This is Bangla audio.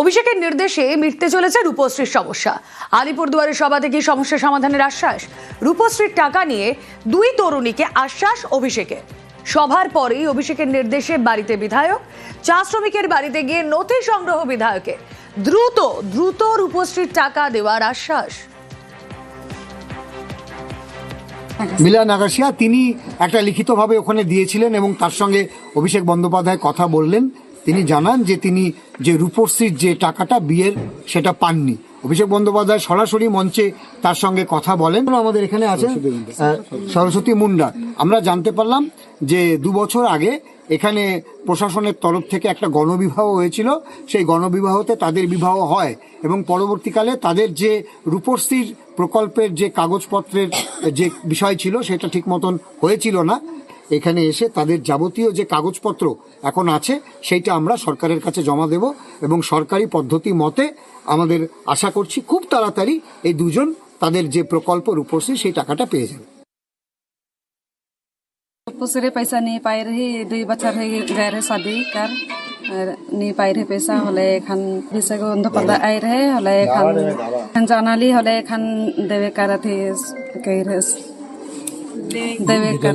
অভিষেকের নির্দেশে মিটতে চলেছে রূপশ্রীর সমস্যা। আলিপুরদুয়ারের সভা থেকে সমস্যা সমাধানের আশ্বাস। রূপশ্রীর টাকা নিয়ে দুই তরুণীকে আশ্বাস অভিষেকের। সভার পরেই অভিষেকের নির্দেশে বাড়িতে বিধায়ক, চা শ্রমিকের বাড়িতে গিয়ে নথি সংগ্রহ বিধায়কের। দ্রুত রূপশ্রীর টাকা দেওয়ার আশ্বাস। মিলান আগাসিয়া তিনি একটা লিখিতভাবে ওখানে দিয়েছিলেন এবং তার সঙ্গে অভিষেক বন্দ্যোপাধ্যায় কথা বললেন। তিনি জানান যে তিনি যে রূপশ্রীর যে টাকাটা বিয়ের সেটা পাননি। অভিষেক বন্দ্যোপাধ্যায় সরাসরি মঞ্চে তার সঙ্গে কথা বলেন। আমাদের এখানে আছেন সরস্বতী মুন্ডা। আমরা জানতে পারলাম যে 2 বছর আগে এখানে প্রশাসনের তরফ থেকে একটা গণবিবাহ হয়েছিল। সেই গণবিবাহতে তাদের বিবাহ হয় এবং পরবর্তীকালে তাদের যে রূপশ্রীর প্রকল্পের যে কাগজপত্রের যে বিষয় ছিল সেটা ঠিক মতন হয়েছিল না। এখানে এসে তাদের যাবতীয় যে কাগজপত্র এখন আছে সেইটা আমরা সরকারের কাছে জমা দেব এবং সরকারি পদ্ধতি মতে আমাদের আশা করছি খুব তাড়াতাড়ি এই দুজন তাদের যে প্রকল্প রূপশ্রী সেই টাকাটা পেয়ে যাবে। रहे पैसा नहीं पाए रही 2 बच्चा रह गए रहे शादी कर नहीं पाए रहे पैसा हले खान विषय बंधोपाध्याय आए रहे हले खान जानाली हले खान देवे कर थी कही रहे देवे कर